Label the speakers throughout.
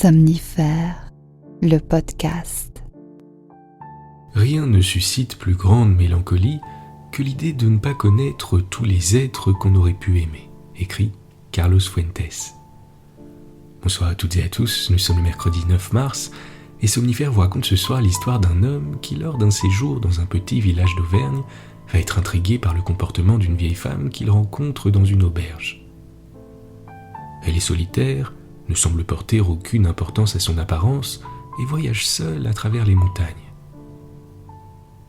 Speaker 1: Somnifère, le podcast.
Speaker 2: Rien ne suscite plus grande mélancolie que l'idée de ne pas connaître tous les êtres qu'on aurait pu aimer, écrit Carlos Fuentes. Bonsoir à toutes et à tous, nous sommes le mercredi 9 mars, et Somnifère vous raconte ce soir l'histoire d'un homme qui, lors d'un séjour dans un petit village d'Auvergne, va être intrigué par le comportement d'une vieille femme qu'il rencontre dans une auberge. Elle est solitaire, ne semble porter aucune importance à son apparence et voyage seule à travers les montagnes.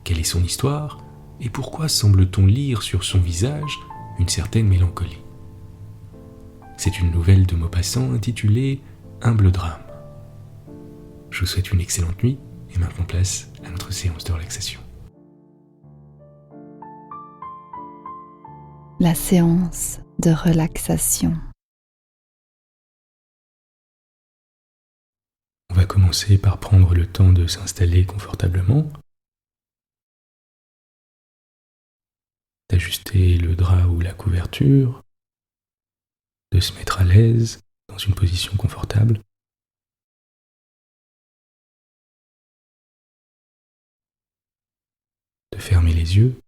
Speaker 2: Quelle est son histoire et pourquoi semble-t-on lire sur son visage une certaine mélancolie? C'est une nouvelle de Maupassant intitulée Humble drame. Je vous souhaite une excellente nuit et maintenant place à notre séance de relaxation.
Speaker 1: La séance de relaxation.
Speaker 2: On va commencer par prendre le temps de s'installer confortablement, d'ajuster le drap ou la couverture, de se mettre à l'aise dans une position confortable. De fermer les yeux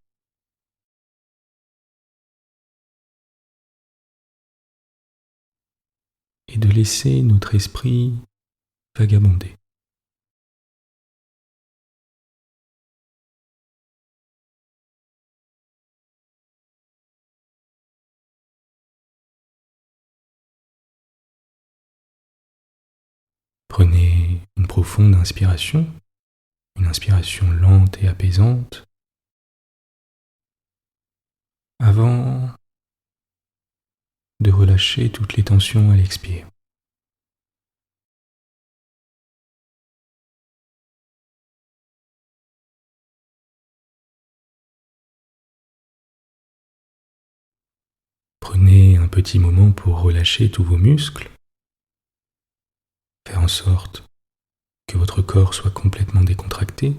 Speaker 2: et de laisser notre esprit vagabonder. Prenez une profonde inspiration, une inspiration lente et apaisante, avant de relâcher toutes les tensions à l'expire. Prenez un petit moment pour relâcher tous vos muscles, faire en sorte que votre corps soit complètement décontracté.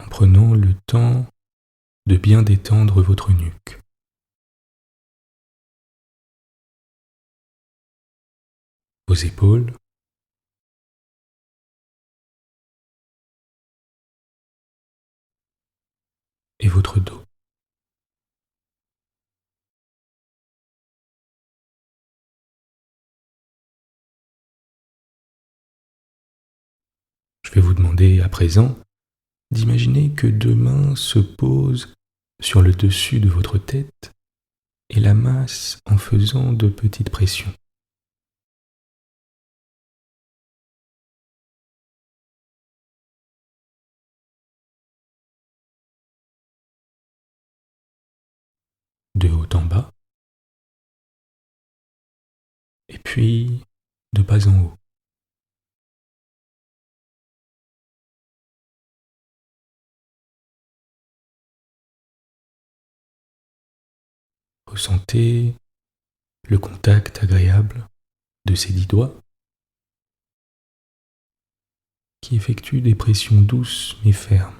Speaker 2: En prenant le temps de bien détendre votre nuque. Vos épaules, et votre dos. Je vais vous demander à présent d'imaginer que deux mains se posent sur le dessus de votre tête et la massent en faisant de petites pressions. De haut en bas, et puis de bas en haut. Ressentez le contact agréable de ces 10 doigts qui effectuent des pressions douces mais fermes.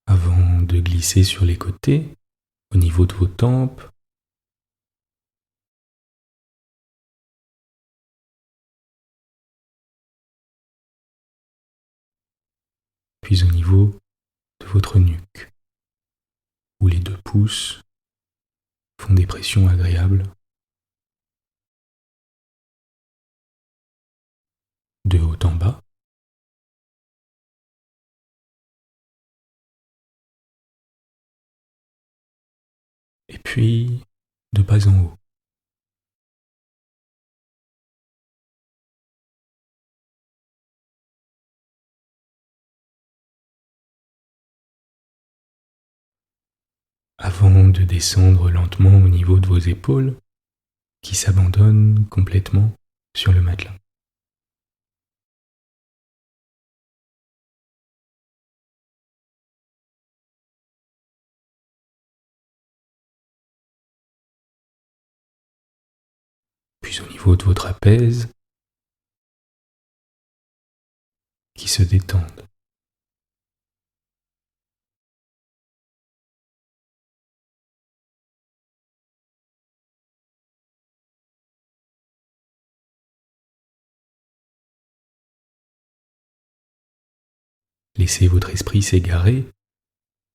Speaker 2: Avant de glisser sur les côtés, au niveau de vos tempes, puis au niveau de votre nuque, où les deux pouces font des pressions agréables. De haut en bas, et puis de bas en haut. Avant de descendre lentement au niveau de vos épaules, qui s'abandonnent complètement sur le matelas. Puis au niveau de vos trapèzes, qui se détendent. Laissez votre esprit s'égarer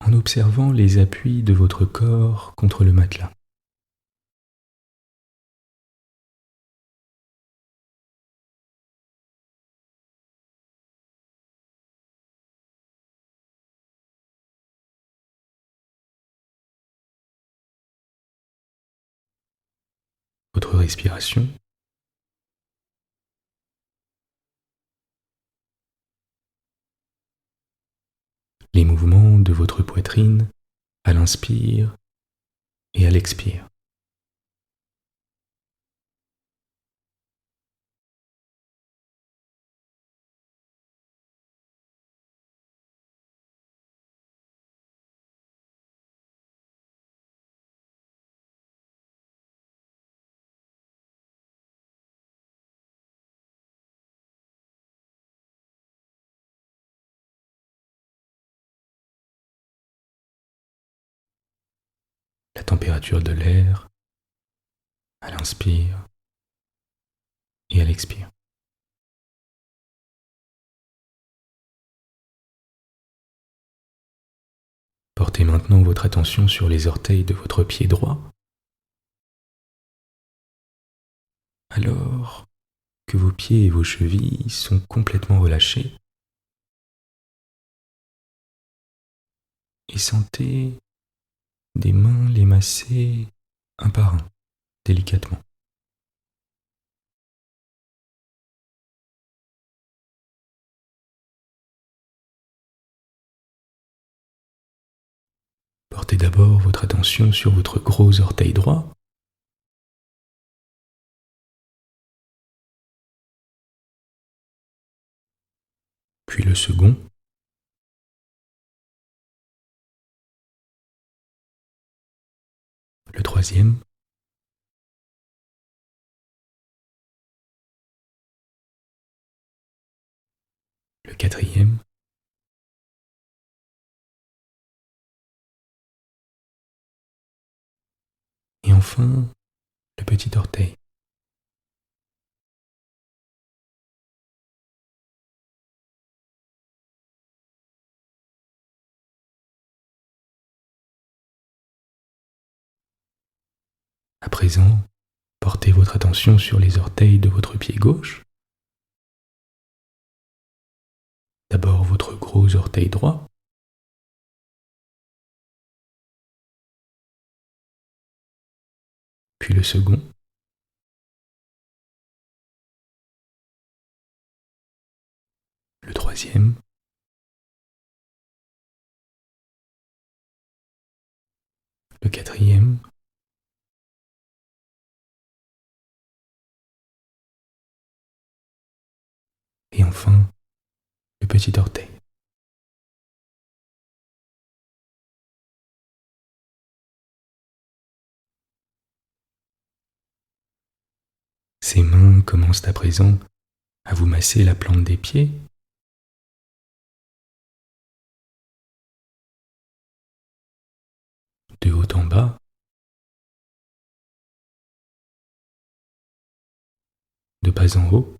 Speaker 2: en observant les appuis de votre corps contre le matelas. Votre respiration, les mouvements de votre poitrine à l'inspire et à l'expire. La température de l'air à l'inspire et à l'expire. Portez maintenant votre attention sur les orteils de votre pied droit, alors que vos pieds et vos chevilles sont complètement relâchés, et sentez des mains les masser un par un, délicatement. Portez d'abord votre attention sur votre gros orteil droit, puis le second, le troisième, le quatrième, et enfin le petit orteil. À présent, portez votre attention sur les orteils de votre pied gauche. D'abord votre gros orteil droit, puis le second, le troisième, le quatrième, et enfin le petit orteil. Ces mains commencent à présent à vous masser la plante des pieds, de haut en bas, de bas en haut,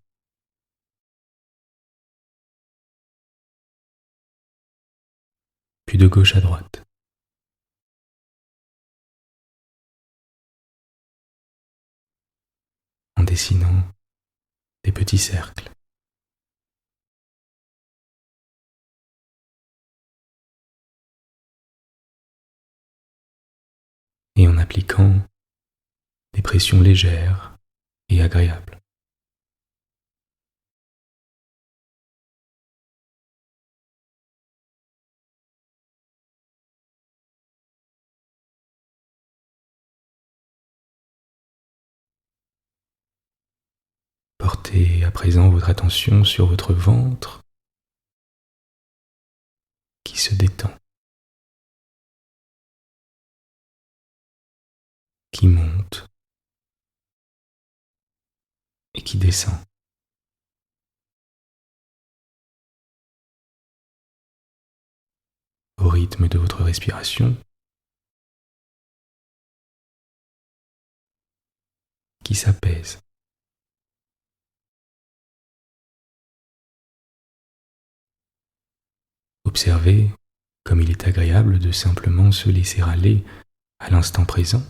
Speaker 2: puis de gauche à droite. En dessinant des petits cercles. Et en appliquant des pressions légères et agréables. Portez à présent votre attention sur votre ventre qui se détend, qui monte et qui descend. rythme de votre respiration qui s'apaise. Observez comme il est agréable de simplement se laisser aller à l'instant présent,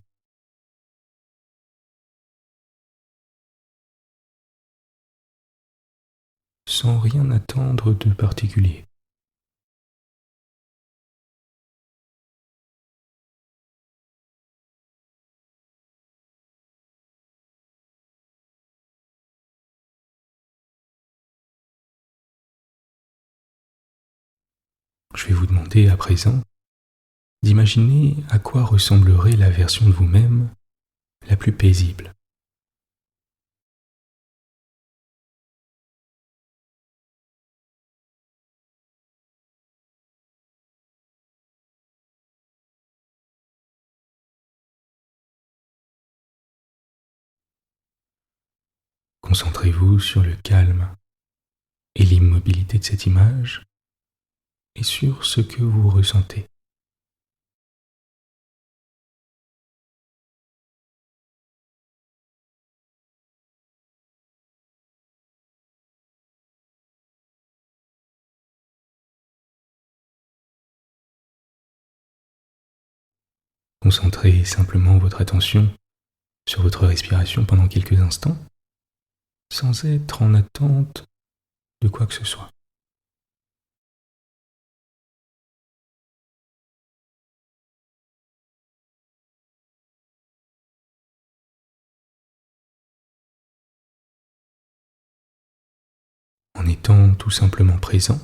Speaker 2: sans rien attendre de particulier. Je vais vous demander à présent d'imaginer à quoi ressemblerait la version de vous-même la plus paisible. Concentrez-vous sur le calme et l'immobilité de cette image et sur ce que vous ressentez. Concentrez simplement votre attention sur votre respiration pendant quelques instants, sans être en attente de quoi que ce soit. En étant tout simplement présent,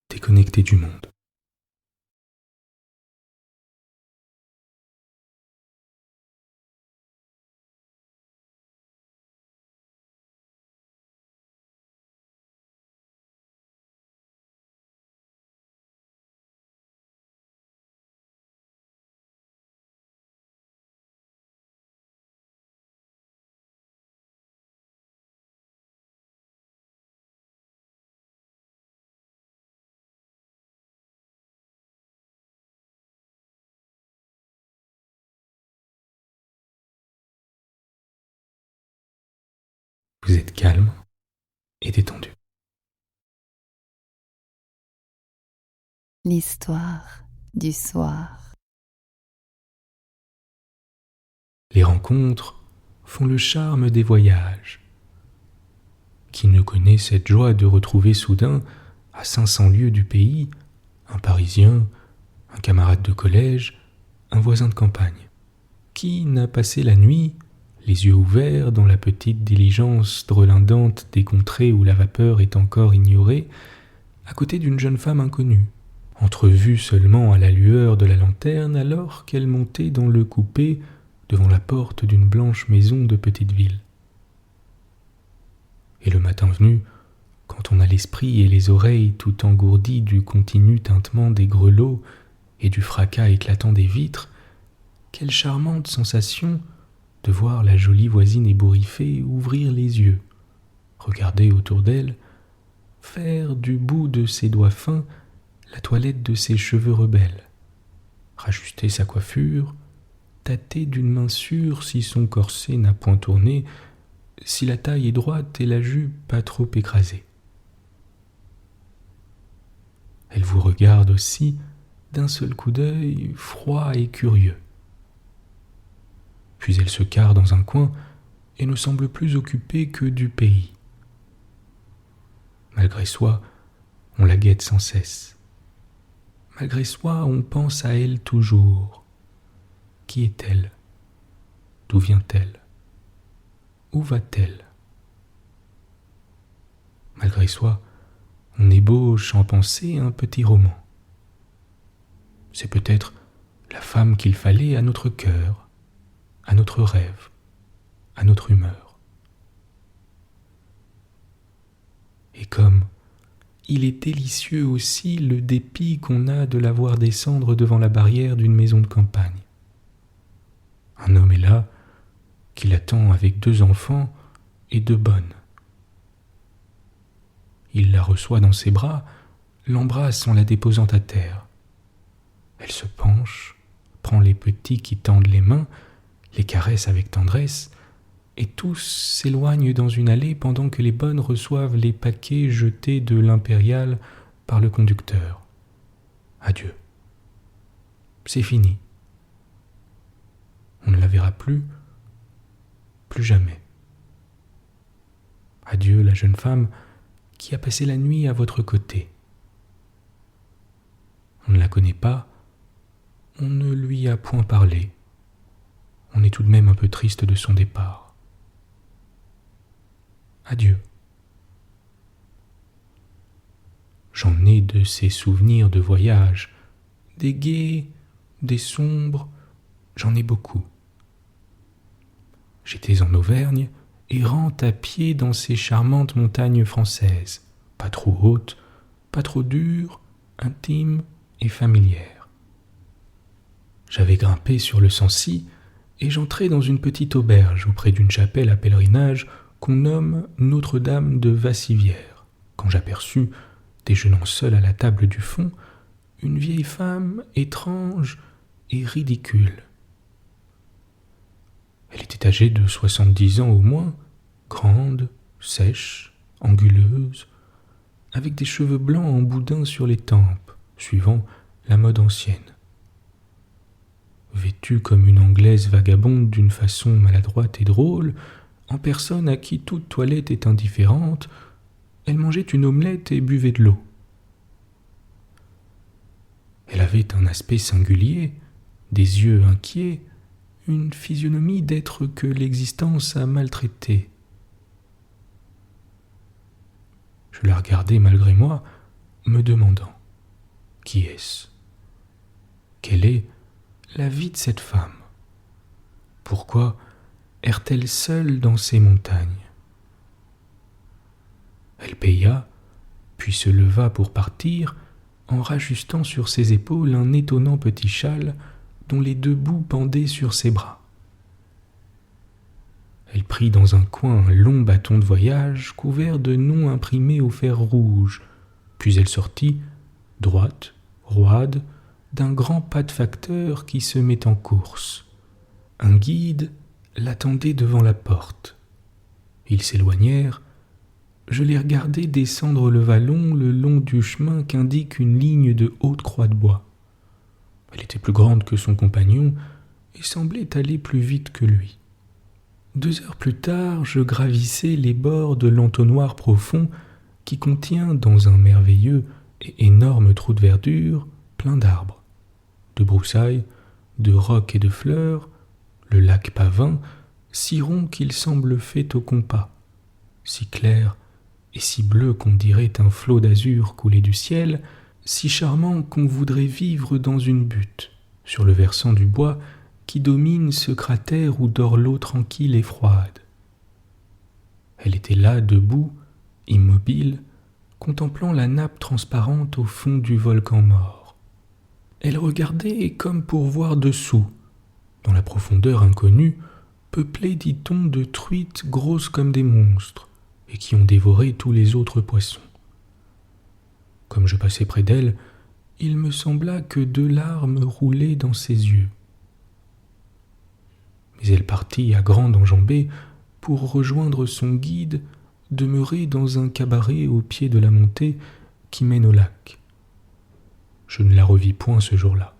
Speaker 2: déconnecté du monde. Vous êtes calme et détendu.
Speaker 1: L'histoire du soir.
Speaker 2: Les rencontres font le charme des voyages. Qui ne connaît cette joie de retrouver soudain, à 500 lieues du pays, un Parisien, un camarade de collège, un voisin de campagne? Qui n'a passé la nuit, les yeux ouverts, dans la petite diligence drelindante des contrées où la vapeur est encore ignorée, à côté d'une jeune femme inconnue, entrevue seulement à la lueur de la lanterne alors qu'elle montait dans le coupé devant la porte d'une blanche maison de petite ville? Et le matin venu, quand on a l'esprit et les oreilles tout engourdis du continu tintement des grelots et du fracas éclatant des vitres, quelle charmante sensation de voir la jolie voisine ébouriffée ouvrir les yeux, regarder autour d'elle, faire du bout de ses doigts fins la toilette de ses cheveux rebelles, rajuster sa coiffure, tâter d'une main sûre si son corset n'a point tourné, si la taille est droite et la jupe pas trop écrasée. Elle vous regarde aussi d'un seul coup d'œil froid et curieux. Puis elle se carre dans un coin et ne semble plus occupée que du pays. Malgré soi, on la guette sans cesse. Malgré soi, on pense à elle toujours. Qui est-elle? D'où vient-elle? Où va-t-elle? Malgré soi, on ébauche en pensée un petit roman. C'est peut-être la femme qu'il fallait à notre cœur, à notre rêve, à notre humeur. Et comme il est délicieux aussi le dépit qu'on a de la voir descendre devant la barrière d'une maison de campagne. Un homme est là, qui l'attend avec 2 enfants et 2 bonnes. Il la reçoit dans ses bras, l'embrasse en la déposant à terre. Elle se penche, prend les petits qui tendent les mains, les caresse avec tendresse, et tous s'éloignent dans une allée pendant que les bonnes reçoivent les paquets jetés de l'impériale par le conducteur. Adieu. C'est fini. On ne la verra plus jamais. Adieu la jeune femme qui a passé la nuit à votre côté. On ne la connaît pas, on ne lui a point parlé. On est tout de même un peu triste de son départ. Adieu. J'en ai de ces souvenirs de voyage, des gais, des sombres, j'en ai beaucoup. J'étais en Auvergne, errant à pied dans ces charmantes montagnes françaises, pas trop hautes, pas trop dures, intimes et familières. J'avais grimpé sur le Sancy et j'entrai dans une petite auberge auprès d'une chapelle à pèlerinage qu'on nomme Notre-Dame de Vassivière, quand j'aperçus, déjeunant seule à la table du fond, une vieille femme étrange et ridicule. Elle était âgée de 70 ans au moins, grande, sèche, anguleuse, avec des cheveux blancs en boudin sur les tempes, suivant la mode ancienne. Vêtue comme une Anglaise vagabonde d'une façon maladroite et drôle, en personne à qui toute toilette est indifférente, elle mangeait une omelette et buvait de l'eau. Elle avait un aspect singulier, des yeux inquiets, une physionomie d'être que l'existence a maltraité. Je la regardai malgré moi, me demandant « Qui est-ce ? Quelle est la vie de cette femme ? Pourquoi erre-t-elle seule dans ces montagnes ?» Elle paya, puis se leva pour partir, en rajustant sur ses épaules un étonnant petit châle dont les 2 bouts pendaient sur ses bras. Elle prit dans un coin un long bâton de voyage couvert de noms imprimés au fer rouge, puis elle sortit, droite, roide, d'un grand pas de facteur qui se met en course. Un guide l'attendait devant la porte. Ils s'éloignèrent. Je les regardai descendre le vallon le long du chemin qu'indique une ligne de haute croix de bois. Elle était plus grande que son compagnon et semblait aller plus vite que lui. 2 heures plus tard, je gravissais les bords de l'entonnoir profond qui contient, dans un merveilleux et énorme trou de verdure, plein d'arbres, de broussailles, de rocs et de fleurs, le lac Pavin, si rond qu'il semble fait au compas, si clair et si bleu qu'on dirait un flot d'azur coulé du ciel, si charmant qu'on voudrait vivre dans une butte, sur le versant du bois qui domine ce cratère où dort l'eau tranquille et froide. Elle était là, debout, immobile, contemplant la nappe transparente au fond du volcan mort. Elle regardait comme pour voir dessous, dans la profondeur inconnue, peuplée, dit-on, de truites grosses comme des monstres, et qui ont dévoré tous les autres poissons. Comme je passais près d'elle, il me sembla que 2 larmes roulaient dans ses yeux. Mais elle partit à grande enjambée pour rejoindre son guide, demeuré dans un cabaret au pied de la montée qui mène au lac. Je ne la revis point ce jour-là.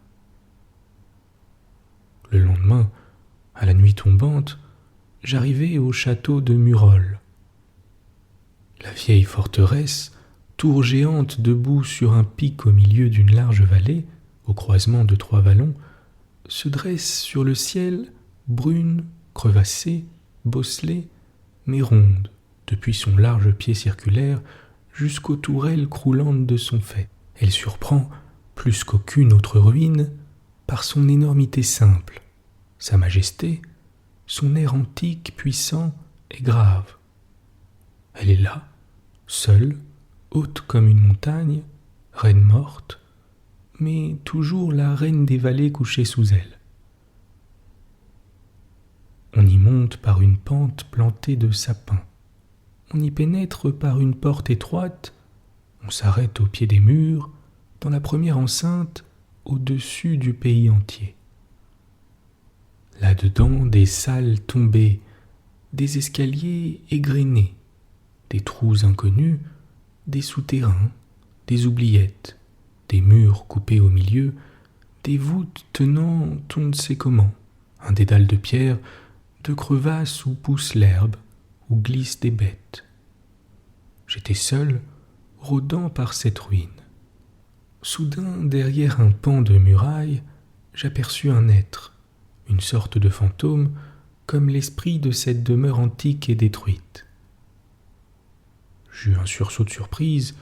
Speaker 2: Le lendemain, à la nuit tombante, j'arrivai au château de Murol. La vieille forteresse, tour géante debout sur un pic au milieu d'une large vallée, au croisement de 3 vallons, se dresse sur le ciel, brune, crevassée, bosselée, mais ronde, depuis son large pied circulaire jusqu'aux tourelles croulantes de son faîte. Elle surprend, plus qu'aucune autre ruine, par son énormité simple, sa majesté, son air antique, puissant et grave. Elle est là, seule, haute comme une montagne, reine morte, mais toujours la reine des vallées couchée sous elle. On y monte par une pente plantée de sapins. On y pénètre par une porte étroite. On s'arrête au pied des murs, dans la première enceinte, au-dessus du pays entier. Là-dedans, des salles tombées, des escaliers égrenés, des trous inconnus, des souterrains, des oubliettes, des murs coupés au milieu, des voûtes tenant on ne sait comment, un dédale de pierre, de crevasses où pousse l'herbe, où glissent des bêtes. J'étais seul, rôdant par cette ruine. Soudain, derrière un pan de muraille, j'aperçus un être, une sorte de fantôme, comme l'esprit de cette demeure antique et détruite. J'eus un sursaut de surprise,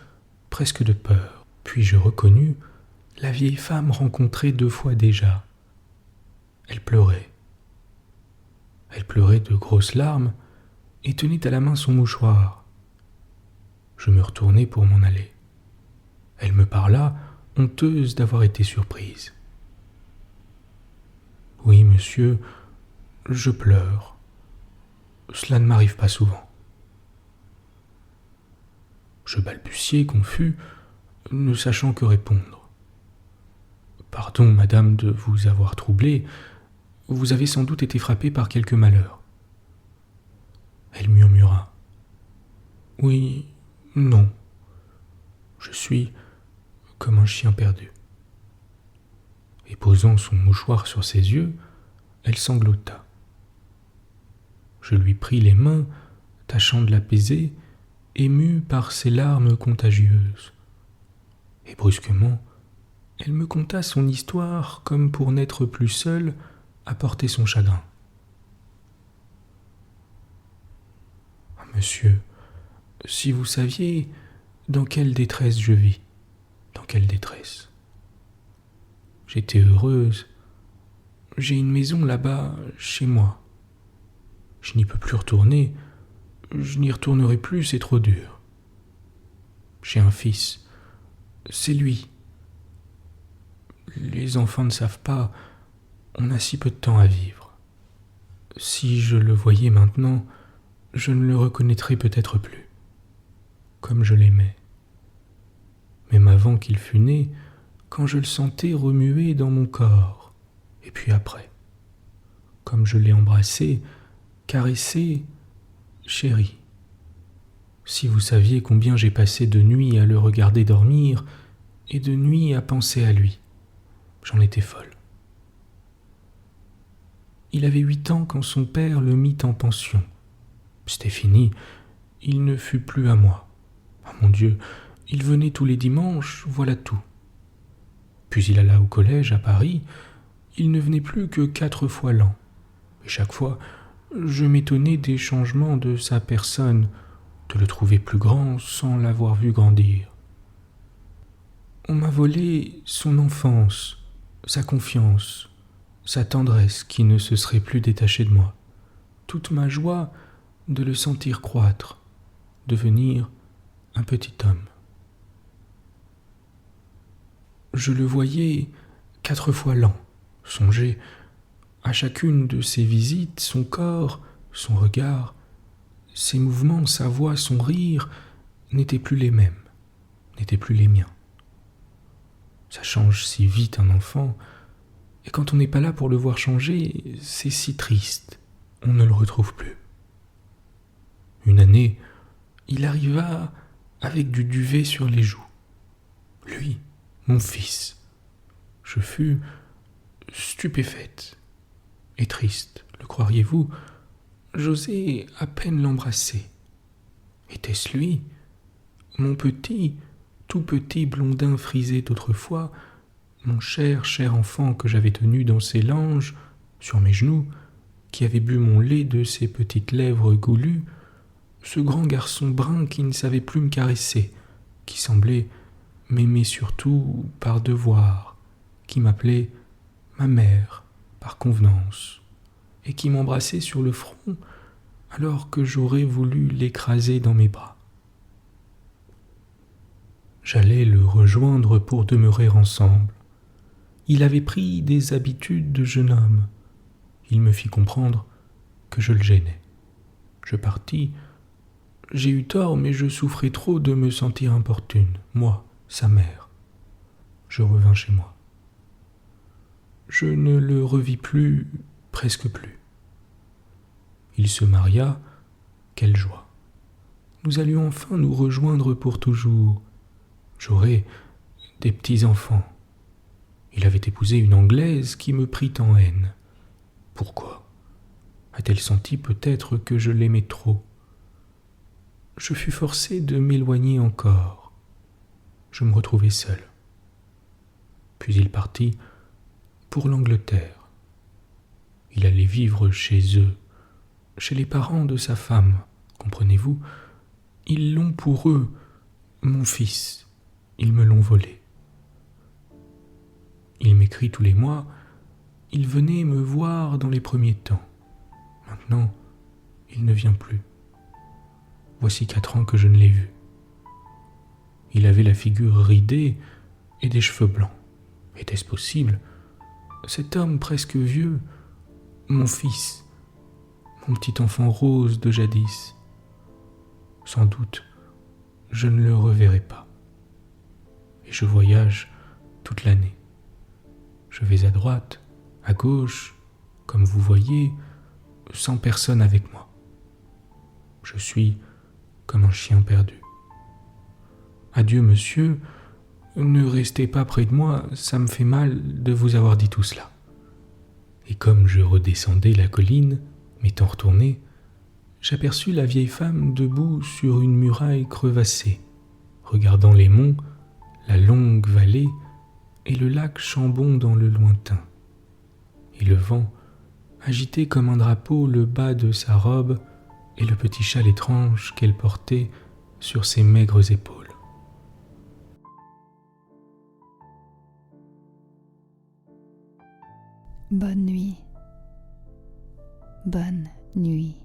Speaker 2: presque de peur, puis je reconnus la vieille femme rencontrée 2 fois déjà. Elle pleurait. Elle pleurait de grosses larmes et tenait à la main son mouchoir. Je me retournai pour m'en aller. Elle me parla, honteuse d'avoir été surprise. « Oui, monsieur, je pleure. Cela ne m'arrive pas souvent. » Je balbutiai, confus, ne sachant que répondre. « Pardon, madame, de vous avoir troublée. Vous avez sans doute été frappée par quelque malheur. » Elle murmura. « Oui, non. Je suis comme un chien perdu. » Et posant son mouchoir sur ses yeux, elle sanglota. Je lui pris les mains, tâchant de l'apaiser, ému par ses larmes contagieuses. Et brusquement, elle me conta son histoire comme pour n'être plus seule à porter son chagrin. « Monsieur, si vous saviez dans quelle détresse je vis, dans quelle détresse. J'étais heureuse. J'ai une maison là-bas, chez moi. Je n'y peux plus retourner. Je n'y retournerai plus, c'est trop dur. J'ai un fils. C'est lui. Les enfants ne savent pas. On a si peu de temps à vivre. Si je le voyais maintenant, je ne le reconnaîtrais peut-être plus. Comme je l'aimais. Même avant qu'il fût né, quand je le sentais remuer dans mon corps, et puis après, comme je l'ai embrassé, caressé, chéri. Si vous saviez combien j'ai passé de nuits à le regarder dormir, et de nuits à penser à lui, j'en étais folle. Il avait 8 ans quand son père le mit en pension. C'était fini, il ne fut plus à moi. Ah mon Dieu, il venait tous les dimanches, voilà tout. Puis il alla au collège à Paris, il ne venait plus que 4 fois l'an. Et chaque fois, je m'étonnais des changements de sa personne, de le trouver plus grand sans l'avoir vu grandir. On m'a volé son enfance, sa confiance, sa tendresse qui ne se serait plus détachée de moi, toute ma joie de le sentir croître, devenir un petit homme. Je le voyais 4 fois l'an, songez, à chacune de ses visites, son corps, son regard, ses mouvements, sa voix, son rire n'étaient plus les mêmes, n'étaient plus les miens. Ça change si vite un enfant, et quand on n'est pas là pour le voir changer, c'est si triste, on ne le retrouve plus. Une année, il arriva avec du duvet sur les joues. Lui, mon fils. Je fus stupéfaite et triste, le croiriez-vous? J'osais à peine l'embrasser. Était-ce lui, mon petit, tout petit blondin frisé d'autrefois, mon cher enfant que j'avais tenu dans ses langes, sur mes genoux, qui avait bu mon lait de ses petites lèvres goulues, ce grand garçon brun qui ne savait plus me caresser, qui semblait m'aimer surtout par devoir, qui m'appelait ma mère par convenance, et qui m'embrassait sur le front alors que j'aurais voulu l'écraser dans mes bras. J'allais le rejoindre pour demeurer ensemble. Il avait pris des habitudes de jeune homme. Il me fit comprendre que je le gênais. Je partis. J'ai eu tort, mais je souffrais trop de me sentir importune, moi, sa mère. Je revins chez moi. Je ne le revis plus, presque plus. Il se maria, quelle joie. Nous allions enfin nous rejoindre pour toujours. J'aurais des petits-enfants. Il avait épousé une Anglaise qui me prit en haine. Pourquoi ? A-t-elle senti peut-être que je l'aimais trop ? Je fus forcé de m'éloigner encore. Je me retrouvai seul. Puis il partit pour l'Angleterre. Il allait vivre chez eux, chez les parents de sa femme, comprenez-vous ? Ils l'ont pour eux, mon fils, ils me l'ont volé. Il m'écrit tous les mois, il venait me voir dans les premiers temps. Maintenant, il ne vient plus. Voici 4 ans que je ne l'ai vu. Il avait la figure ridée et des cheveux blancs. Était-ce possible ? Cet homme presque vieux, mon fils, mon petit enfant rose de jadis. Sans doute, je ne le reverrai pas. Et je voyage toute l'année. Je vais à droite, à gauche, comme vous voyez, sans personne avec moi. Je suis comme un chien perdu. Adieu, monsieur, ne restez pas près de moi, ça me fait mal de vous avoir dit tout cela. Et comme je redescendais la colline, m'étant retourné, j'aperçus la vieille femme debout sur une muraille crevassée, regardant les monts, la longue vallée et le lac Chambon dans le lointain. Et le vent agitait comme un drapeau le bas de sa robe et le petit châle étrange qu'elle portait sur ses maigres épaules.
Speaker 1: Bonne nuit. Bonne nuit.